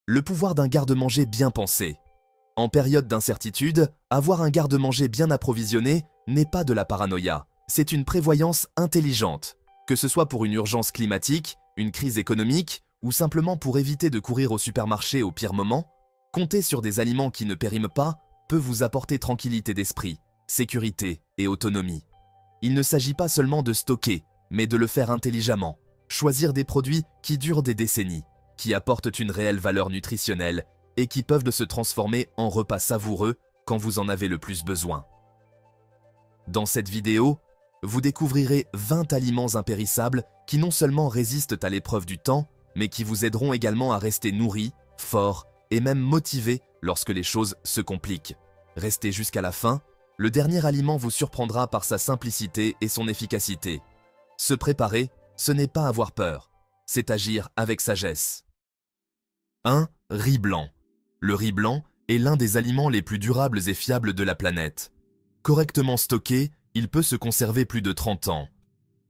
Le pouvoir d'un garde-manger bien pensé. En période d'incertitude, avoir un garde-manger bien approvisionné n'est pas de la paranoïa, c'est une prévoyance intelligente. Que ce soit pour une urgence climatique, une crise économique ou simplement pour éviter de courir au supermarché au pire moment, compter sur des aliments qui ne périment pas peut vous apporter tranquillité d'esprit, sécurité et autonomie. Il ne s'agit pas seulement de stocker, mais de le faire intelligemment. Choisir des produits qui durent des décennies, qui apportent une réelle valeur nutritionnelle et qui peuvent se transformer en repas savoureux quand vous en avez le plus besoin. Dans cette vidéo, vous découvrirez 20 aliments impérissables qui non seulement résistent à l'épreuve du temps, mais qui vous aideront également à rester nourris, forts et même motivés lorsque les choses se compliquent. Restez jusqu'à la fin, le dernier aliment vous surprendra par sa simplicité et son efficacité. Se préparer, ce n'est pas avoir peur, c'est agir avec sagesse. 1. Riz blanc. Le riz blanc est l'un des aliments les plus durables et fiables de la planète. Correctement stocké, il peut se conserver plus de 30 ans.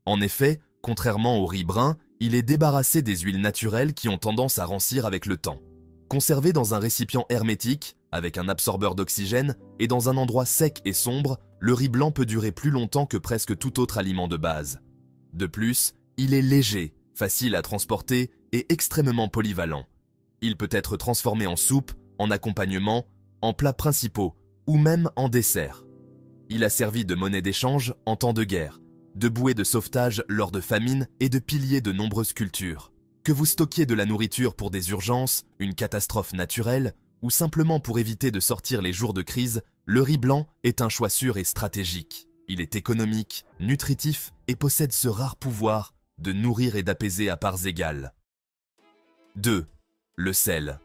En effet, contrairement au riz brun, il est débarrassé des huiles naturelles qui ont tendance à rancir avec le temps. Conservé dans un récipient hermétique, avec un absorbeur d'oxygène, et dans un endroit sec et sombre, le riz blanc peut durer plus longtemps que presque tout autre aliment de base. De plus, il est léger, facile à transporter et extrêmement polyvalent. Il peut être transformé en soupe, en accompagnement, en plats principaux ou même en dessert. Il a servi de monnaie d'échange en temps de guerre, de bouée de sauvetage lors de famines et de pilier de nombreuses cultures. Que vous stockiez de la nourriture pour des urgences, une catastrophe naturelle ou simplement pour éviter de sortir les jours de crise, le riz blanc est un choix sûr et stratégique. Il est économique, nutritif et possède ce rare pouvoir de nourrir et d'apaiser à parts égales. 2. Le sel.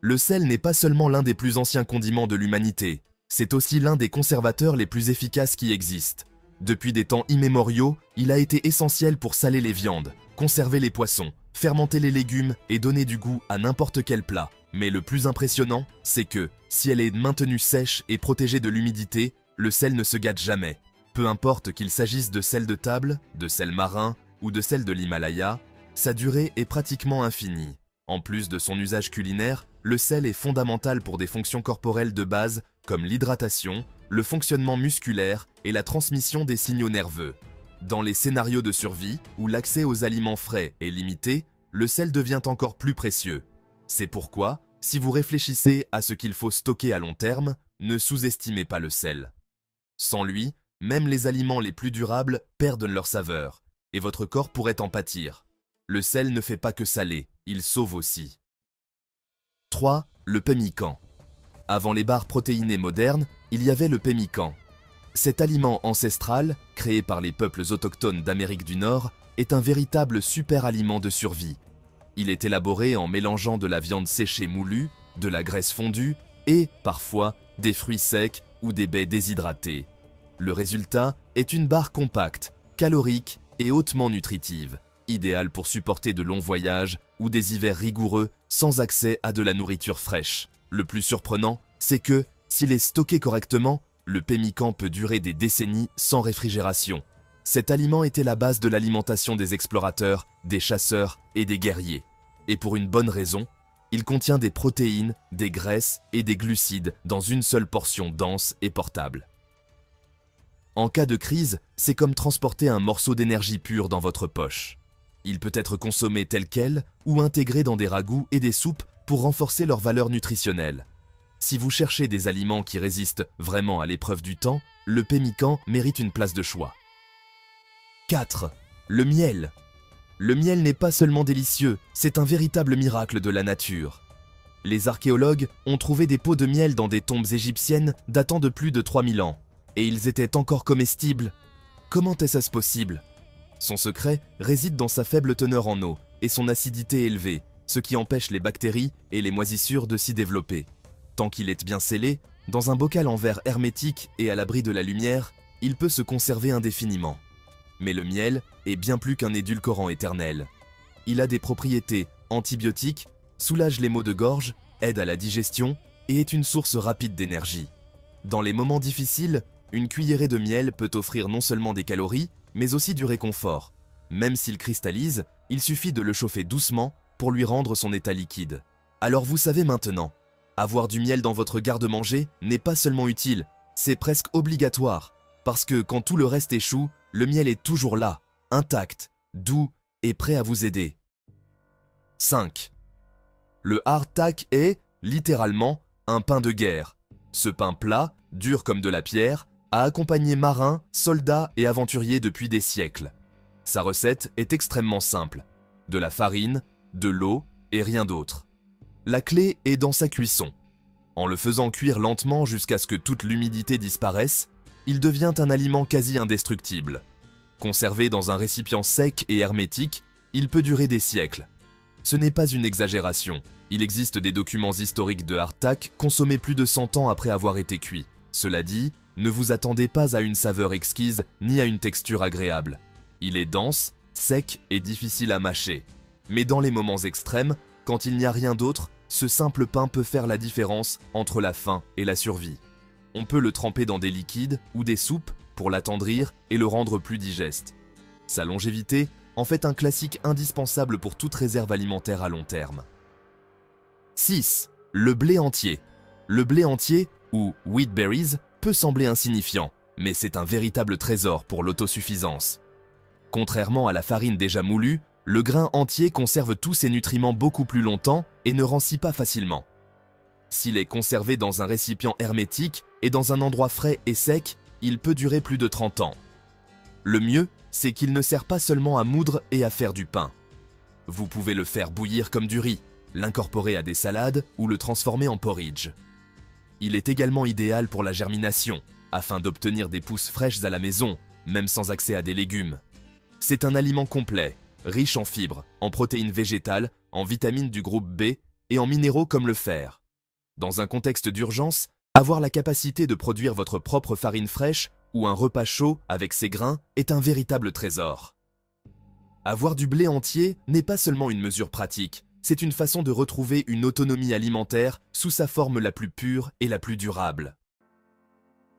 Le sel n'est pas seulement l'un des plus anciens condiments de l'humanité, c'est aussi l'un des conservateurs les plus efficaces qui existent. Depuis des temps immémoriaux, il a été essentiel pour saler les viandes, conserver les poissons, fermenter les légumes et donner du goût à n'importe quel plat. Mais le plus impressionnant, c'est que, si elle est maintenue sèche et protégée de l'humidité, le sel ne se gâte jamais. Peu importe qu'il s'agisse de sel de table, de sel marin ou de sel de l'Himalaya, sa durée est pratiquement infinie. En plus de son usage culinaire, le sel est fondamental pour des fonctions corporelles de base comme l'hydratation, le fonctionnement musculaire et la transmission des signaux nerveux. Dans les scénarios de survie, où l'accès aux aliments frais est limité, le sel devient encore plus précieux. C'est pourquoi, si vous réfléchissez à ce qu'il faut stocker à long terme, ne sous-estimez pas le sel. Sans lui, même les aliments les plus durables perdent leur saveur, et votre corps pourrait en pâtir. Le sel ne fait pas que saler, il sauve aussi. 3. Le pemmican. Avant les barres protéinées modernes, il y avait le pemmican. Cet aliment ancestral, créé par les peuples autochtones d'Amérique du Nord, est un véritable super aliment de survie. Il est élaboré en mélangeant de la viande séchée moulue, de la graisse fondue et, parfois, des fruits secs ou des baies déshydratées. Le résultat est une barre compacte, calorique et hautement nutritive, idéale pour supporter de longs voyages ou des hivers rigoureux sans accès à de la nourriture fraîche. Le plus surprenant, c'est que, s'il est stocké correctement, le pemmican peut durer des décennies sans réfrigération. Cet aliment était la base de l'alimentation des explorateurs, des chasseurs et des guerriers. Et pour une bonne raison, il contient des protéines, des graisses et des glucides dans une seule portion dense et portable. En cas de crise, c'est comme transporter un morceau d'énergie pure dans votre poche. Il peut être consommé tel quel ou intégré dans des ragoûts et des soupes pour renforcer leur valeur nutritionnelle. Si vous cherchez des aliments qui résistent vraiment à l'épreuve du temps, le pemmican mérite une place de choix. 4. Le miel. Le miel n'est pas seulement délicieux, c'est un véritable miracle de la nature. Les archéologues ont trouvé des pots de miel dans des tombes égyptiennes datant de plus de 3000 ans, et ils étaient encore comestibles. Comment est-ce possible? Son secret réside dans sa faible teneur en eau et son acidité élevée, ce qui empêche les bactéries et les moisissures de s'y développer. Tant qu'il est bien scellé, dans un bocal en verre hermétique et à l'abri de la lumière, il peut se conserver indéfiniment. Mais le miel est bien plus qu'un édulcorant éternel. Il a des propriétés antibiotiques, soulage les maux de gorge, aide à la digestion et est une source rapide d'énergie. Dans les moments difficiles, une cuillerée de miel peut offrir non seulement des calories, mais aussi du réconfort. Même s'il cristallise, il suffit de le chauffer doucement pour lui rendre son état liquide. Alors vous savez maintenant, avoir du miel dans votre garde-manger n'est pas seulement utile, c'est presque obligatoire, parce que quand tout le reste échoue, le miel est toujours là, intact, doux et prêt à vous aider. 5. Le hardtack est, littéralement, un pain de guerre. Ce pain plat, dur comme de la pierre, a accompagné marins, soldats et aventuriers depuis des siècles. Sa recette est extrêmement simple. De la farine, de l'eau et rien d'autre. La clé est dans sa cuisson. En le faisant cuire lentement jusqu'à ce que toute l'humidité disparaisse, il devient un aliment quasi indestructible. Conservé dans un récipient sec et hermétique, il peut durer des siècles. Ce n'est pas une exagération. Il existe des documents historiques de hardtack consommés plus de 100 ans après avoir été cuit. Cela dit, ne vous attendez pas à une saveur exquise ni à une texture agréable. Il est dense, sec et difficile à mâcher. Mais dans les moments extrêmes, quand il n'y a rien d'autre, ce simple pain peut faire la différence entre la faim et la survie. On peut le tremper dans des liquides ou des soupes pour l'attendrir et le rendre plus digeste. Sa longévité en fait un classique indispensable pour toute réserve alimentaire à long terme. 6. Le blé entier. Le blé entier, ou wheat berries, peut sembler insignifiant, mais c'est un véritable trésor pour l'autosuffisance. Contrairement à la farine déjà moulue, le grain entier conserve tous ses nutriments beaucoup plus longtemps et ne rancit pas facilement. S'il est conservé dans un récipient hermétique et dans un endroit frais et sec, il peut durer plus de 30 ans. Le mieux, c'est qu'il ne sert pas seulement à moudre et à faire du pain. Vous pouvez le faire bouillir comme du riz, l'incorporer à des salades ou le transformer en porridge. Il est également idéal pour la germination, afin d'obtenir des pousses fraîches à la maison, même sans accès à des légumes. C'est un aliment complet, riche en fibres, en protéines végétales, en vitamines du groupe B et en minéraux comme le fer. Dans un contexte d'urgence, avoir la capacité de produire votre propre farine fraîche ou un repas chaud avec ses grains est un véritable trésor. Avoir du blé entier n'est pas seulement une mesure pratique, c'est une façon de retrouver une autonomie alimentaire sous sa forme la plus pure et la plus durable.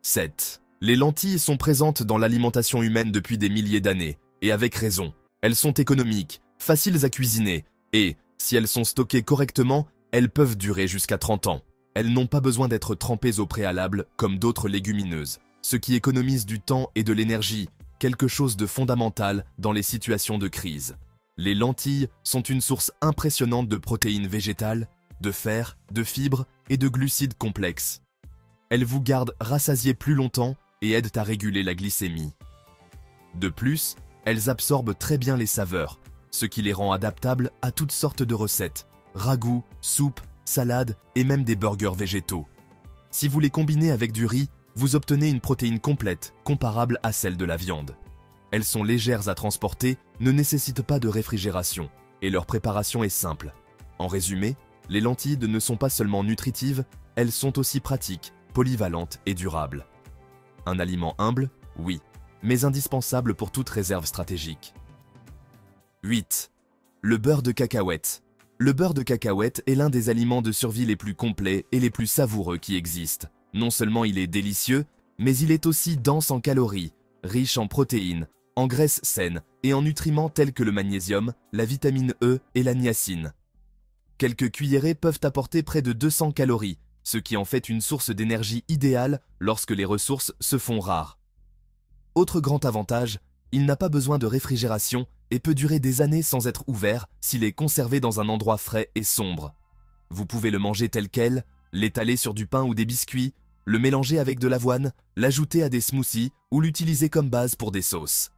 7. Les lentilles sont présentes dans l'alimentation humaine depuis des milliers d'années, et avec raison. Elles sont économiques, faciles à cuisiner, et, si elles sont stockées correctement, elles peuvent durer jusqu'à 30 ans. Elles n'ont pas besoin d'être trempées au préalable comme d'autres légumineuses, ce qui économise du temps et de l'énergie, quelque chose de fondamental dans les situations de crise. Les lentilles sont une source impressionnante de protéines végétales, de fer, de fibres et de glucides complexes. Elles vous gardent rassasiés plus longtemps et aident à réguler la glycémie. De plus, elles absorbent très bien les saveurs, ce qui les rend adaptables à toutes sortes de recettes, ragoûts, soupes, salades et même des burgers végétaux. Si vous les combinez avec du riz, vous obtenez une protéine complète, comparable à celle de la viande. Elles sont légères à transporter, ne nécessitent pas de réfrigération, et leur préparation est simple. En résumé, les lentilles ne sont pas seulement nutritives, elles sont aussi pratiques, polyvalentes et durables. Un aliment humble, oui, mais indispensable pour toute réserve stratégique. 8. Le beurre de cacahuète. Le beurre de cacahuète est l'un des aliments de survie les plus complets et les plus savoureux qui existent. Non seulement il est délicieux, mais il est aussi dense en calories, riche en protéines, en graisses saines et en nutriments tels que le magnésium, la vitamine E et la niacine. Quelques cuillerées peuvent apporter près de 200 calories, ce qui en fait une source d'énergie idéale lorsque les ressources se font rares. Autre grand avantage, il n'a pas besoin de réfrigération et peut durer des années sans être ouvert s'il est conservé dans un endroit frais et sombre. Vous pouvez le manger tel quel, l'étaler sur du pain ou des biscuits, le mélanger avec de l'avoine, l'ajouter à des smoothies ou l'utiliser comme base pour des sauces.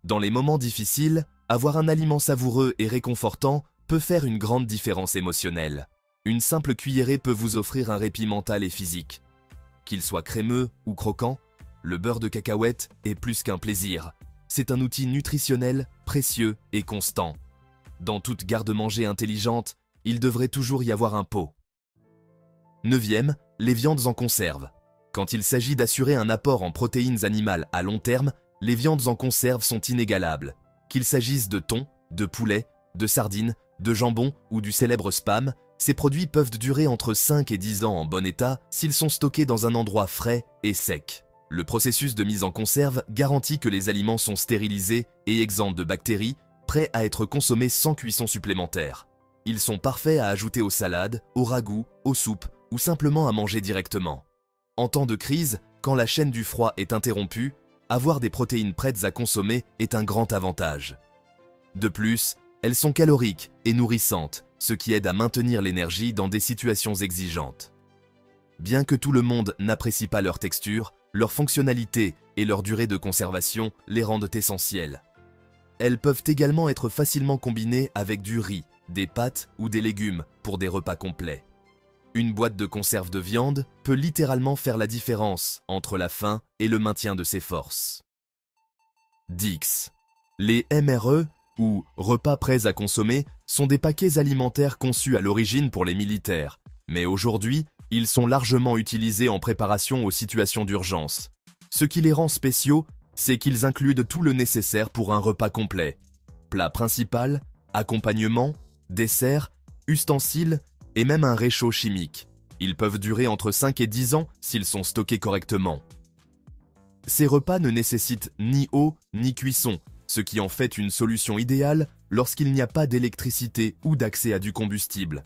Dans les moments difficiles, avoir un aliment savoureux et réconfortant peut faire une grande différence émotionnelle. Une simple cuillerée peut vous offrir un répit mental et physique. Qu'il soit crémeux ou croquant, le beurre de cacahuète est plus qu'un plaisir. C'est un outil nutritionnel, précieux et constant. Dans toute garde-manger intelligente, il devrait toujours y avoir un pot. 9e, les viandes en conserve. Quand il s'agit d'assurer un apport en protéines animales à long terme, les viandes en conserve sont inégalables. Qu'il s'agisse de thon, de poulet, de sardines, de jambon ou du célèbre spam, ces produits peuvent durer entre 5 et 10 ans en bon état s'ils sont stockés dans un endroit frais et sec. Le processus de mise en conserve garantit que les aliments sont stérilisés et exempts de bactéries, prêts à être consommés sans cuisson supplémentaire. Ils sont parfaits à ajouter aux salades, aux ragoûts, aux soupes ou simplement à manger directement. En temps de crise, quand la chaîne du froid est interrompue, avoir des protéines prêtes à consommer est un grand avantage. De plus, elles sont caloriques et nourrissantes, ce qui aide à maintenir l'énergie dans des situations exigeantes. Bien que tout le monde n'apprécie pas leur texture, leur fonctionnalité et leur durée de conservation les rendent essentielles. Elles peuvent également être facilement combinées avec du riz, des pâtes ou des légumes pour des repas complets. Une boîte de conserve de viande peut littéralement faire la différence entre la faim et le maintien de ses forces. 10. Les MRE, ou repas prêts à consommer, sont des paquets alimentaires conçus à l'origine pour les militaires, mais aujourd'hui, ils sont largement utilisés en préparation aux situations d'urgence. Ce qui les rend spéciaux, c'est qu'ils incluent tout le nécessaire pour un repas complet. Plat principal, accompagnement, dessert, ustensiles et même un réchaud chimique. Ils peuvent durer entre 5 et 10 ans s'ils sont stockés correctement. Ces repas ne nécessitent ni eau ni cuisson, ce qui en fait une solution idéale lorsqu'il n'y a pas d'électricité ou d'accès à du combustible.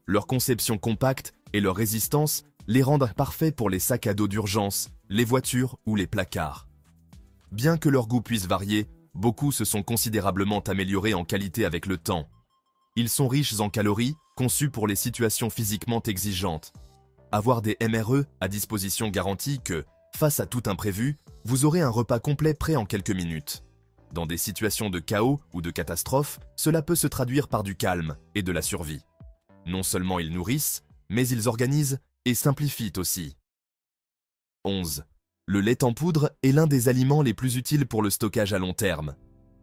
Leur conception compacte et leur résistance les rendent parfaits pour les sacs à dos d'urgence, les voitures ou les placards. Bien que leur goût puisse varier, beaucoup se sont considérablement améliorés en qualité avec le temps. Ils sont riches en calories, conçus pour les situations physiquement exigeantes. Avoir des MRE à disposition garantit que, face à tout imprévu, vous aurez un repas complet prêt en quelques minutes. Dans des situations de chaos ou de catastrophe, cela peut se traduire par du calme et de la survie. Non seulement ils nourrissent, mais ils organisent et simplifient aussi. 11. Le lait en poudre est l'un des aliments les plus utiles pour le stockage à long terme.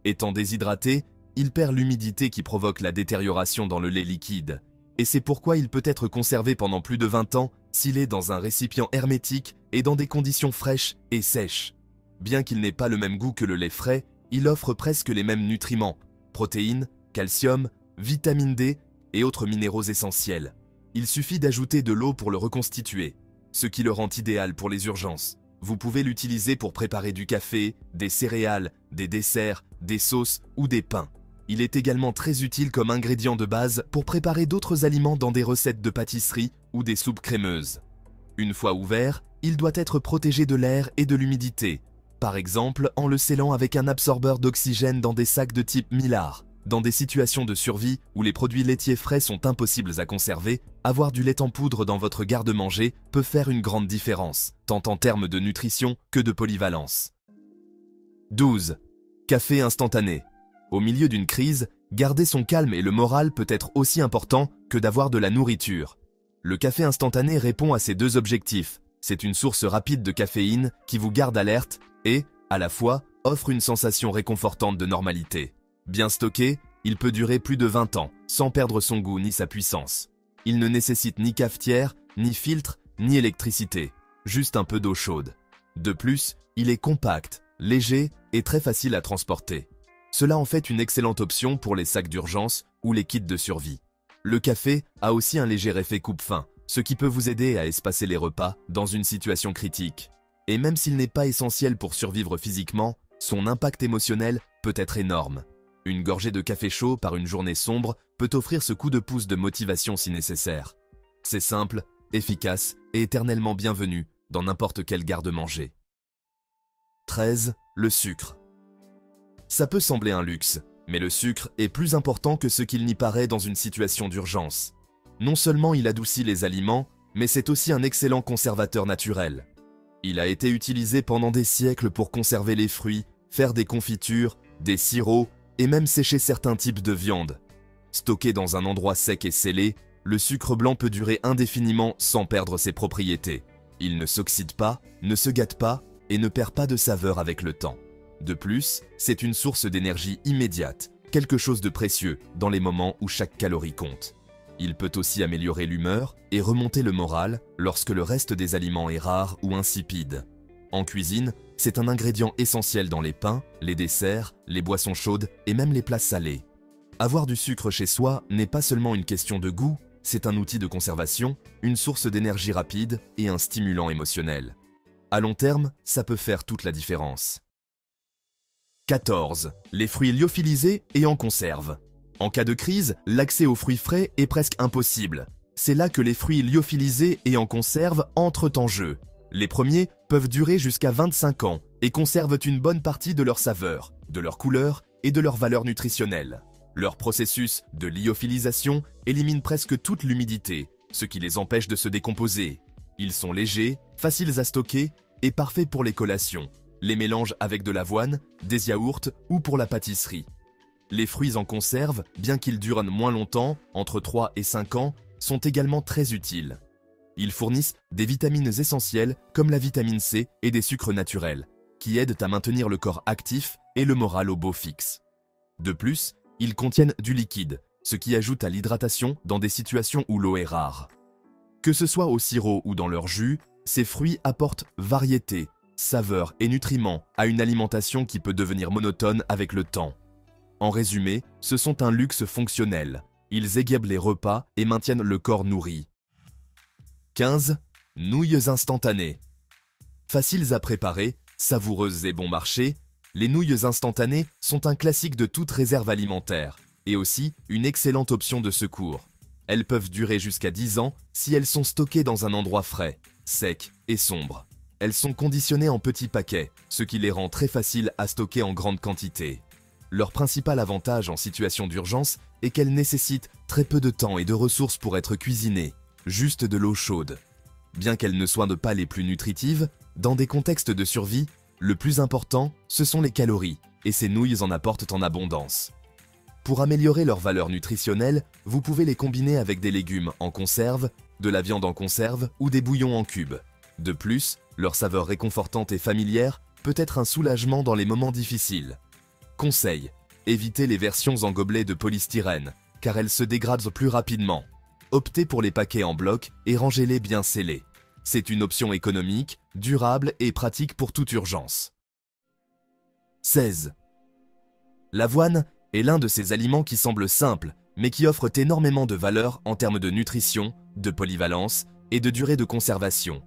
Étant déshydraté, il perd l'humidité qui provoque la détérioration dans le lait liquide. Et c'est pourquoi il peut être conservé pendant plus de 20 ans s'il est dans un récipient hermétique et dans des conditions fraîches et sèches. Bien qu'il n'ait pas le même goût que le lait frais, il offre presque les mêmes nutriments, protéines, calcium, vitamine D et autres minéraux essentiels. Il suffit d'ajouter de l'eau pour le reconstituer, ce qui le rend idéal pour les urgences. Vous pouvez l'utiliser pour préparer du café, des céréales, des desserts, des sauces ou des pains. Il est également très utile comme ingrédient de base pour préparer d'autres aliments dans des recettes de pâtisserie ou des soupes crémeuses. Une fois ouvert, il doit être protégé de l'air et de l'humidité, par exemple en le scellant avec un absorbeur d'oxygène dans des sacs de type Mylar. Dans des situations de survie où les produits laitiers frais sont impossibles à conserver, avoir du lait en poudre dans votre garde-manger peut faire une grande différence, tant en termes de nutrition que de polyvalence. 12. Café instantané. Au milieu d'une crise, garder son calme et le moral peut être aussi important que d'avoir de la nourriture. Le café instantané répond à ces deux objectifs. C'est une source rapide de caféine qui vous garde alerte et, à la fois, offre une sensation réconfortante de normalité. Bien stocké, il peut durer plus de 20 ans, sans perdre son goût ni sa puissance. Il ne nécessite ni cafetière, ni filtre, ni électricité, juste un peu d'eau chaude. De plus, il est compact, léger et très facile à transporter. Cela en fait une excellente option pour les sacs d'urgence ou les kits de survie. Le café a aussi un léger effet coupe-faim, ce qui peut vous aider à espacer les repas dans une situation critique. Et même s'il n'est pas essentiel pour survivre physiquement, son impact émotionnel peut être énorme. Une gorgée de café chaud par une journée sombre peut offrir ce coup de pouce de motivation si nécessaire. C'est simple, efficace et éternellement bienvenu dans n'importe quel garde-manger. 13. Le sucre. Ça peut sembler un luxe, mais le sucre est plus important que ce qu'il n'y paraît dans une situation d'urgence. Non seulement il adoucit les aliments, mais c'est aussi un excellent conservateur naturel. Il a été utilisé pendant des siècles pour conserver les fruits, faire des confitures, des sirops et même sécher certains types de viande. Stocké dans un endroit sec et scellé, le sucre blanc peut durer indéfiniment sans perdre ses propriétés. Il ne s'oxyde pas, ne se gâte pas et ne perd pas de saveur avec le temps. De plus, c'est une source d'énergie immédiate, quelque chose de précieux dans les moments où chaque calorie compte. Il peut aussi améliorer l'humeur et remonter le moral lorsque le reste des aliments est rare ou insipide. En cuisine, c'est un ingrédient essentiel dans les pains, les desserts, les boissons chaudes et même les plats salés. Avoir du sucre chez soi n'est pas seulement une question de goût, c'est un outil de conservation, une source d'énergie rapide et un stimulant émotionnel. À long terme, ça peut faire toute la différence. 14. Les fruits lyophilisés et en conserve. En cas de crise, l'accès aux fruits frais est presque impossible. C'est là que les fruits lyophilisés et en conserve entrent en jeu. Les premiers peuvent durer jusqu'à 25 ans et conservent une bonne partie de leur saveur, de leur couleur et de leur valeur nutritionnelle. Leur processus de lyophilisation élimine presque toute l'humidité, ce qui les empêche de se décomposer. Ils sont légers, faciles à stocker et parfaits pour les collations, les mélanges avec de l'avoine, des yaourts ou pour la pâtisserie. Les fruits en conserve, bien qu'ils durent moins longtemps, entre 3 et 5 ans, sont également très utiles. Ils fournissent des vitamines essentielles comme la vitamine C et des sucres naturels, qui aident à maintenir le corps actif et le moral au beau fixe. De plus, ils contiennent du liquide, ce qui ajoute à l'hydratation dans des situations où l'eau est rare. Que ce soit au sirop ou dans leur jus, ces fruits apportent variété, saveur et nutriments à une alimentation qui peut devenir monotone avec le temps. En résumé, ce sont un luxe fonctionnel. Ils égayent les repas et maintiennent le corps nourri. 15. Nouilles instantanées. Faciles à préparer, savoureuses et bon marché, les nouilles instantanées sont un classique de toute réserve alimentaire et aussi une excellente option de secours. Elles peuvent durer jusqu'à 10 ans si elles sont stockées dans un endroit frais, sec et sombre. Elles sont conditionnées en petits paquets, ce qui les rend très faciles à stocker en grande quantité. Leur principal avantage en situation d'urgence est qu'elles nécessitent très peu de temps et de ressources pour être cuisinées, juste de l'eau chaude. Bien qu'elles ne soient pas les plus nutritives, dans des contextes de survie, le plus important, ce sont les calories, et ces nouilles en apportent en abondance. Pour améliorer leur valeur nutritionnelle, vous pouvez les combiner avec des légumes en conserve, de la viande en conserve ou des bouillons en cubes. De plus, leur saveur réconfortante et familière peut être un soulagement dans les moments difficiles. Conseil: évitez les versions en gobelet de polystyrène, car elles se dégradent plus rapidement. Optez pour les paquets en bloc et rangez-les bien scellés. C'est une option économique, durable et pratique pour toute urgence. 16. L'avoine est l'un de ces aliments qui semblent simples, mais qui offrent énormément de valeur en termes de nutrition, de polyvalence et de durée de conservation.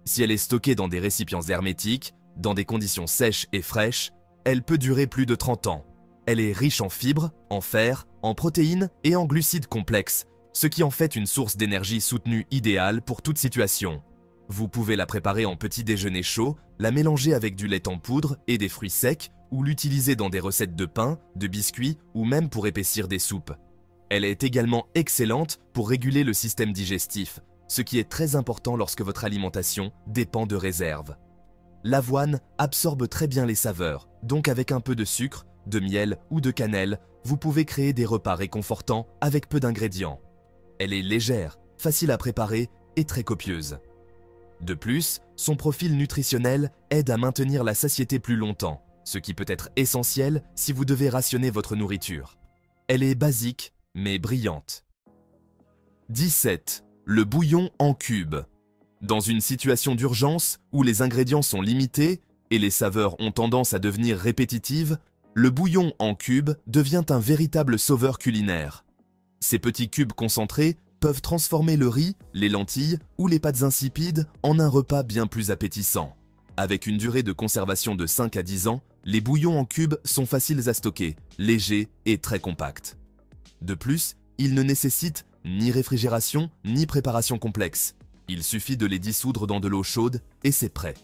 Si elle est stockée dans des récipients hermétiques, dans des conditions sèches et fraîches, elle peut durer plus de 30 ans. Elle est riche en fibres, en fer, en protéines et en glucides complexes, ce qui en fait une source d'énergie soutenue idéale pour toute situation. Vous pouvez la préparer en petit déjeuner chaud, la mélanger avec du lait en poudre et des fruits secs, ou l'utiliser dans des recettes de pain, de biscuits ou même pour épaissir des soupes. Elle est également excellente pour réguler le système digestif, ce qui est très important lorsque votre alimentation dépend de réserves. L'avoine absorbe très bien les saveurs, donc avec un peu de sucre, de miel ou de cannelle, vous pouvez créer des repas réconfortants avec peu d'ingrédients. Elle est légère, facile à préparer et très copieuse. De plus, son profil nutritionnel aide à maintenir la satiété plus longtemps, ce qui peut être essentiel si vous devez rationner votre nourriture. Elle est basique, mais brillante. 17. Le bouillon en cubes. Dans une situation d'urgence où les ingrédients sont limités et les saveurs ont tendance à devenir répétitives, le bouillon en cubes devient un véritable sauveur culinaire. Ces petits cubes concentrés peuvent transformer le riz, les lentilles ou les pâtes insipides en un repas bien plus appétissant. Avec une durée de conservation de 5 à 10 ans, les bouillons en cubes sont faciles à stocker, légers et très compacts. De plus, ils ne nécessitent ni réfrigération ni préparation complexe. Il suffit de les dissoudre dans de l'eau chaude et c'est prêt.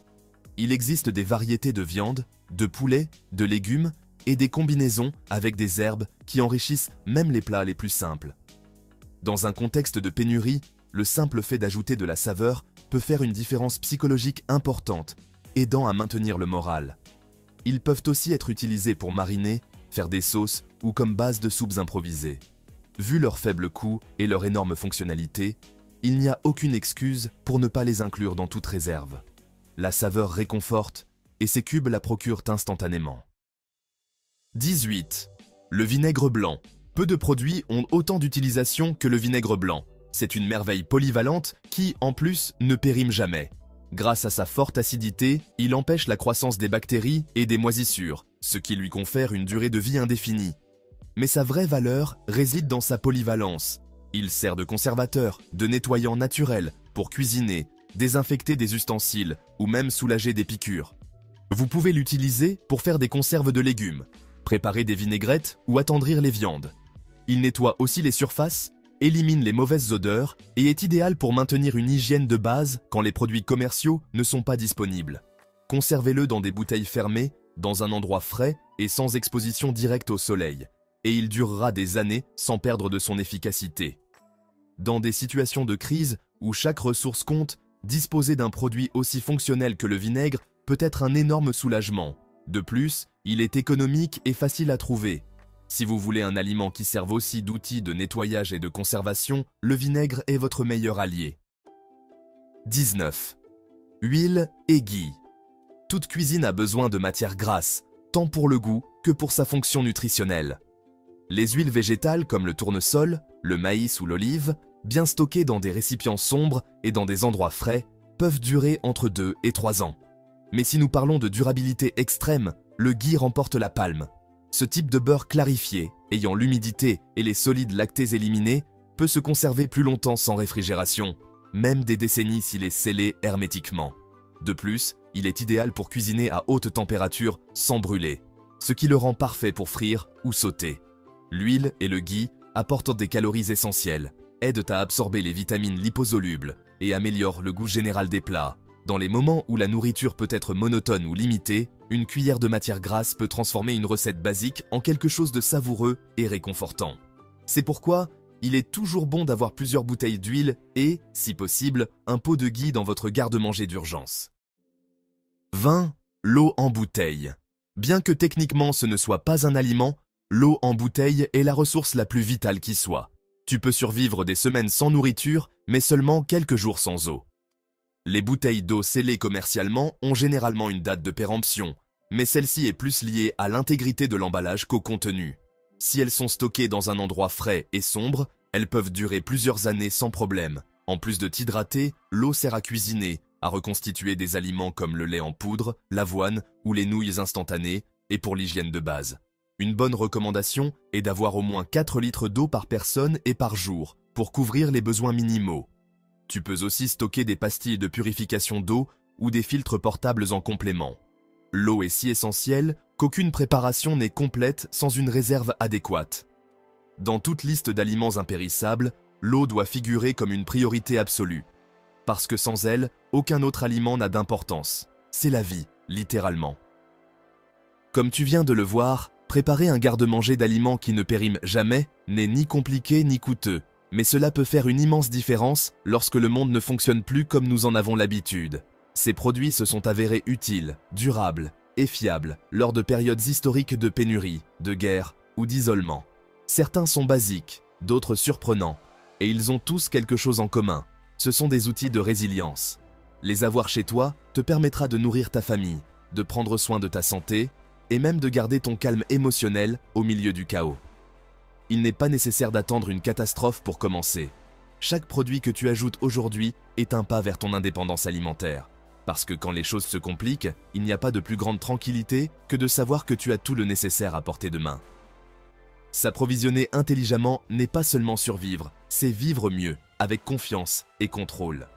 Il existe des variétés de viande, de poulet, de légumes et des combinaisons avec des herbes qui enrichissent même les plats les plus simples. Dans un contexte de pénurie, le simple fait d'ajouter de la saveur peut faire une différence psychologique importante, aidant à maintenir le moral. Ils peuvent aussi être utilisés pour mariner, faire des sauces ou comme base de soupes improvisées. Vu leur faible coût et leur énorme fonctionnalité, il n'y a aucune excuse pour ne pas les inclure dans toute réserve. La saveur réconforte et ces cubes la procurent instantanément. 18. Le vinaigre blanc. Peu de produits ont autant d'utilisation que le vinaigre blanc. C'est une merveille polyvalente qui, en plus, ne périme jamais. Grâce à sa forte acidité, il empêche la croissance des bactéries et des moisissures, ce qui lui confère une durée de vie indéfinie. Mais sa vraie valeur réside dans sa polyvalence. Il sert de conservateur, de nettoyant naturel pour cuisiner, désinfecter des ustensiles ou même soulager des piqûres. Vous pouvez l'utiliser pour faire des conserves de légumes, préparer des vinaigrettes ou attendrir les viandes. Il nettoie aussi les surfaces, élimine les mauvaises odeurs et est idéal pour maintenir une hygiène de base quand les produits commerciaux ne sont pas disponibles. Conservez-le dans des bouteilles fermées, dans un endroit frais et sans exposition directe au soleil, et il durera des années sans perdre de son efficacité. Dans des situations de crise où chaque ressource compte, disposer d'un produit aussi fonctionnel que le vinaigre peut être un énorme soulagement. De plus, il est économique et facile à trouver. Si vous voulez un aliment qui serve aussi d'outil de nettoyage et de conservation, le vinaigre est votre meilleur allié. 19. Huile et ghee. Toute cuisine a besoin de matières grasses, tant pour le goût que pour sa fonction nutritionnelle. Les huiles végétales comme le tournesol, le maïs ou l'olive, bien stockées dans des récipients sombres et dans des endroits frais, peuvent durer entre 2 et 3 ans. Mais si nous parlons de durabilité extrême, le ghee remporte la palme. Ce type de beurre clarifié, ayant l'humidité et les solides lactés éliminés, peut se conserver plus longtemps sans réfrigération, même des décennies s'il est scellé hermétiquement. De plus, il est idéal pour cuisiner à haute température sans brûler, ce qui le rend parfait pour frire ou sauter. L'huile et le ghee apportent des calories essentielles, aident à absorber les vitamines liposolubles et améliorent le goût général des plats. Dans les moments où la nourriture peut être monotone ou limitée, une cuillère de matière grasse peut transformer une recette basique en quelque chose de savoureux et réconfortant. C'est pourquoi il est toujours bon d'avoir plusieurs bouteilles d'huile et, si possible, un pot de ghee dans votre garde-manger d'urgence. 20. L'eau en bouteille. Bien que techniquement ce ne soit pas un aliment, l'eau en bouteille est la ressource la plus vitale qui soit. Tu peux survivre des semaines sans nourriture, mais seulement quelques jours sans eau. Les bouteilles d'eau scellées commercialement ont généralement une date de péremption, mais celle-ci est plus liée à l'intégrité de l'emballage qu'au contenu. Si elles sont stockées dans un endroit frais et sombre, elles peuvent durer plusieurs années sans problème. En plus de t'hydrater, l'eau sert à cuisiner, à reconstituer des aliments comme le lait en poudre, l'avoine ou les nouilles instantanées, et pour l'hygiène de base. Une bonne recommandation est d'avoir au moins 4 litres d'eau par personne et par jour, pour couvrir les besoins minimaux. Tu peux aussi stocker des pastilles de purification d'eau ou des filtres portables en complément. L'eau est si essentielle qu'aucune préparation n'est complète sans une réserve adéquate. Dans toute liste d'aliments impérissables, l'eau doit figurer comme une priorité absolue. Parce que sans elle, aucun autre aliment n'a d'importance. C'est la vie, littéralement. Comme tu viens de le voir, préparer un garde-manger d'aliments qui ne périment jamais n'est ni compliqué ni coûteux. Mais cela peut faire une immense différence lorsque le monde ne fonctionne plus comme nous en avons l'habitude. Ces produits se sont avérés utiles, durables et fiables lors de périodes historiques de pénurie, de guerre ou d'isolement. Certains sont basiques, d'autres surprenants, et ils ont tous quelque chose en commun. Ce sont des outils de résilience. Les avoir chez toi te permettra de nourrir ta famille, de prendre soin de ta santé et même de garder ton calme émotionnel au milieu du chaos. Il n'est pas nécessaire d'attendre une catastrophe pour commencer. Chaque produit que tu ajoutes aujourd'hui est un pas vers ton indépendance alimentaire. Parce que quand les choses se compliquent, il n'y a pas de plus grande tranquillité que de savoir que tu as tout le nécessaire à portée de main. S'approvisionner intelligemment n'est pas seulement survivre, c'est vivre mieux, avec confiance et contrôle.